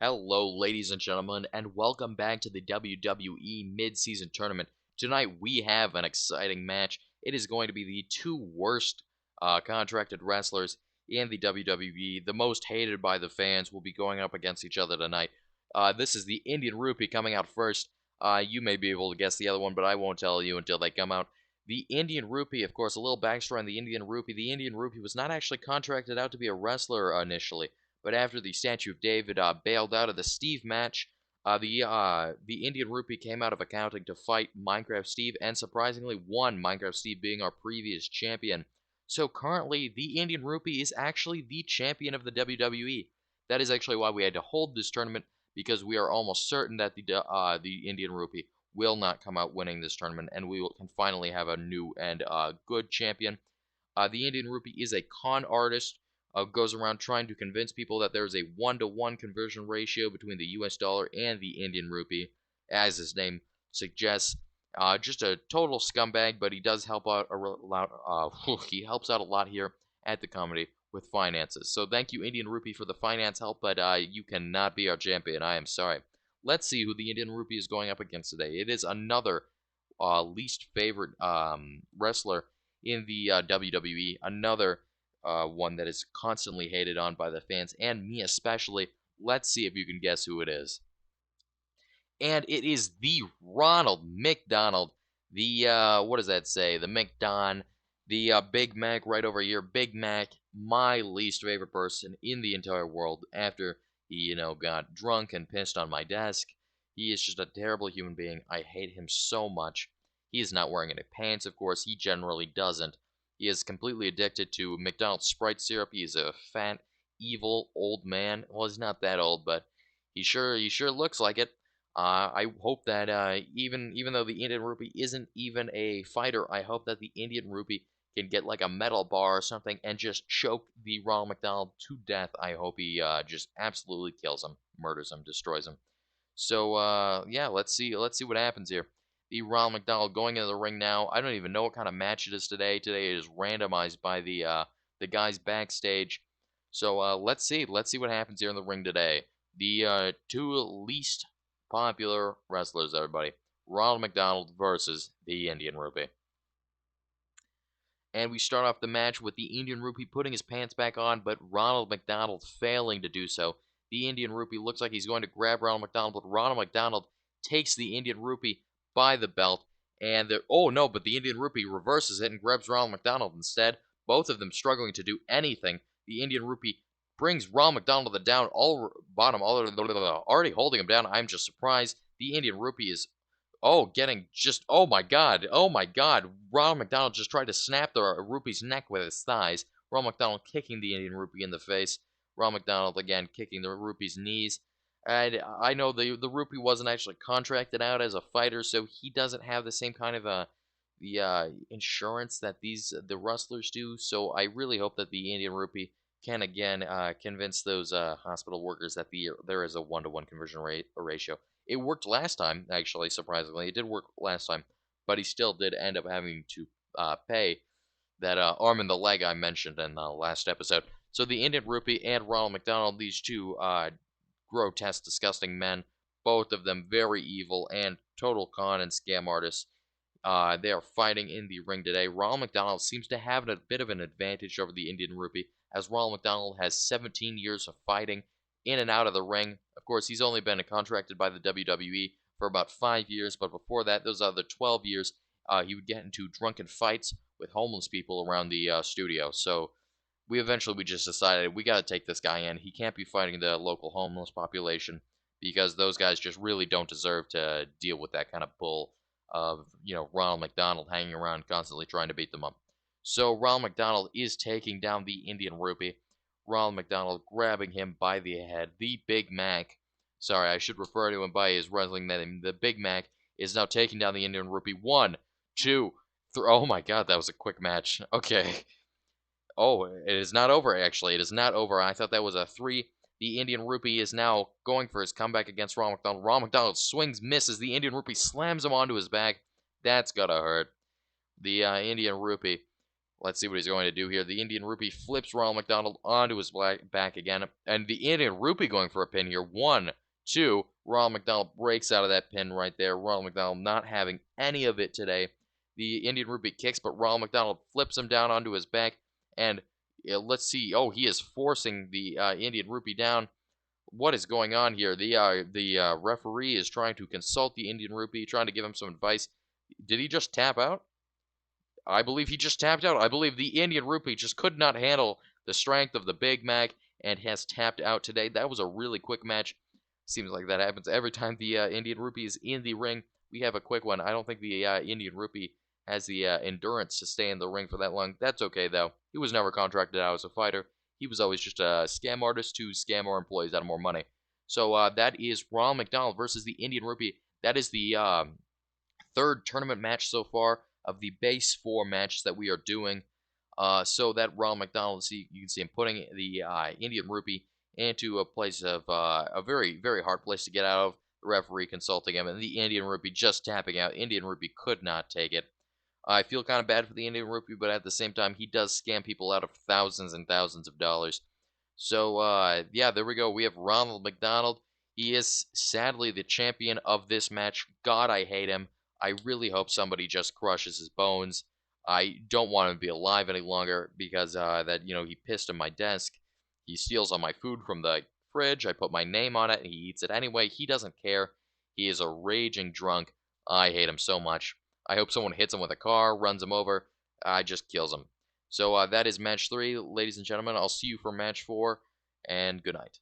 Hello, ladies and gentlemen, and welcome back to the WWE Mid-Season Tournament. Tonight, we have an exciting match. It is going to be the two worst contracted wrestlers in the WWE. The most hated by the fans will be going up against each other tonight. This is the Indian Rupee coming out first. You may be able to guess the other one, but I won't tell you until they come out. The Indian Rupee, of course, a little backstory on the Indian Rupee. The Indian Rupee was not actually contracted out to be a wrestler initially. But after the Statue of David bailed out of the Steve match, the Indian Rupee came out of accounting to fight Minecraft Steve, and surprisingly won, Minecraft Steve being our previous champion. So currently, the Indian Rupee is actually the champion of the WWE. That is actually why we had to hold this tournament, because we are almost certain that the Indian Rupee will not come out winning this tournament, and can finally have a new and good champion. The Indian Rupee is a con artist. Goes around trying to convince people that there's a 1-to-1 conversion ratio between the US dollar and the Indian Rupee, as his name suggests. Just a total scumbag, but he does help out a lot. He helps out a lot here at the comedy with finances. So thank you, Indian Rupee, for the finance help, but you cannot be our champion. I am sorry. Let's see who the Indian Rupee is going up against today. It is another least favorite wrestler in the WWE. Another one that is constantly hated on by the fans, and me especially. Let's see if you can guess who it is. And it is the Ronald McDonald. The, what does that say? The McDon. The Big Mac right over here. Big Mac, my least favorite person in the entire world after he, got drunk and pissed on my desk. He is just a terrible human being. I hate him so much. He is not wearing any pants, of course. He generally doesn't. He is completely addicted to McDonald's Sprite syrup. He is a fat, evil old man. Well, he's not that old, but he sure looks like it. I hope that even though the Indian Rupee isn't even a fighter, I hope that the Indian Rupee can get like a metal bar or something and just choke the Ronald McDonald to death. I hope he just absolutely kills him, murders him, destroys him. So yeah, let's see what happens here. The Ronald McDonald going into the ring now. I don't even know what kind of match it is today. Today it is randomized by the guys backstage. So let's see what happens here in the ring today. The two least popular wrestlers, everybody. Ronald McDonald versus the Indian Rupee. And we start off the match with the Indian Rupee putting his pants back on, but Ronald McDonald failing to do so. The Indian Rupee looks like he's going to grab Ronald McDonald, but Ronald McDonald takes the Indian Rupee by the belt, and oh no, but the Indian Rupee reverses it and grabs Ronald McDonald instead. Both of them struggling to do anything. The Indian Rupee brings Ronald McDonald to the down, already holding him down. I'm just surprised. The Indian Rupee is, oh my god, Ronald McDonald just tried to snap the Rupee's neck with his thighs. Ronald McDonald kicking the Indian Rupee in the face. Ronald McDonald again kicking the Rupee's knees. And I know the Rupee wasn't actually contracted out as a fighter, so he doesn't have the same kind of insurance that the wrestlers do. So I really hope that the Indian Rupee can again convince those hospital workers that there is a 1-to-1 conversion ratio. It worked last time, actually, surprisingly. It did work last time, but he still did end up having to pay that arm and the leg I mentioned in the last episode. So the Indian Rupee and Ronald McDonald, these two grotesque, disgusting men, both of them very evil and total con and scam artists. They are fighting in the ring today. Ronald McDonald seems to have a bit of an advantage over the Indian Rupee, as Ronald McDonald has 17 years of fighting in and out of the ring. Of course, he's only been contracted by the WWE for about 5 years, but before that, those other 12 years, he would get into drunken fights with homeless people around the studio. So we just decided we got to take this guy in. He can't be fighting the local homeless population, because those guys just really don't deserve to deal with that kind of bull of, Ronald McDonald hanging around constantly trying to beat them up. So Ronald McDonald is taking down the Indian Rupee. Ronald McDonald grabbing him by the head. The Big Mac, sorry, I should refer to him by his wrestling name. The Big Mac is now taking down the Indian Rupee. 1, 2, 3. Oh my god, that was a quick match. Okay. Oh, it is not over, actually. It is not over. I thought that was a 3. The Indian Rupee is now going for his comeback against Ronald McDonald. Ronald McDonald swings, misses. The Indian Rupee slams him onto his back. That's gotta hurt. The Indian Rupee Let's see what he's going to do here. The Indian Rupee flips Ronald McDonald onto his back again. And the Indian Rupee going for a pin here. 1, 2. Ronald McDonald breaks out of that pin right there. Ronald McDonald not having any of it today. The Indian Rupee kicks, but Ronald McDonald flips him down onto his back. And let's see. Oh, he is forcing the Indian Rupee down. What is going on here? The referee is trying to consult the Indian Rupee, trying to give him some advice. Did he just tap out? I believe he just tapped out. I believe the Indian Rupee just could not handle the strength of the Big Mac and has tapped out today. That was a really quick match. Seems like that happens every time the Indian Rupee is in the ring. We have a quick one. I don't think the Indian Rupee has the endurance to stay in the ring for that long. That's okay, though. He was never contracted out as a fighter. He was always just a scam artist to scam more employees out of more money. So that is Ronald McDonald versus the Indian Rupee. That is the third tournament match so far of the base 4 matches that we are doing. So that Ronald McDonald, see, you can see him putting the Indian Rupee into a place of a very, very hard place to get out of. The referee consulting him, and the Indian Rupee just tapping out. Indian Rupee could not take it. I feel kind of bad for the Indian Rupee, but at the same time, he does scam people out of thousands and thousands of dollars. So, yeah, there we go. We have Ronald McDonald. He is sadly the champion of this match. God, I hate him. I really hope somebody just crushes his bones. I don't want him to be alive any longer because he pissed on my desk. He steals all my food from the fridge. I put my name on it, and he eats it anyway. He doesn't care. He is a raging drunk. I hate him so much. I hope someone hits him with a car, runs him over, just kills him. So that is match 3, ladies and gentlemen. I'll see you for match 4, and good night.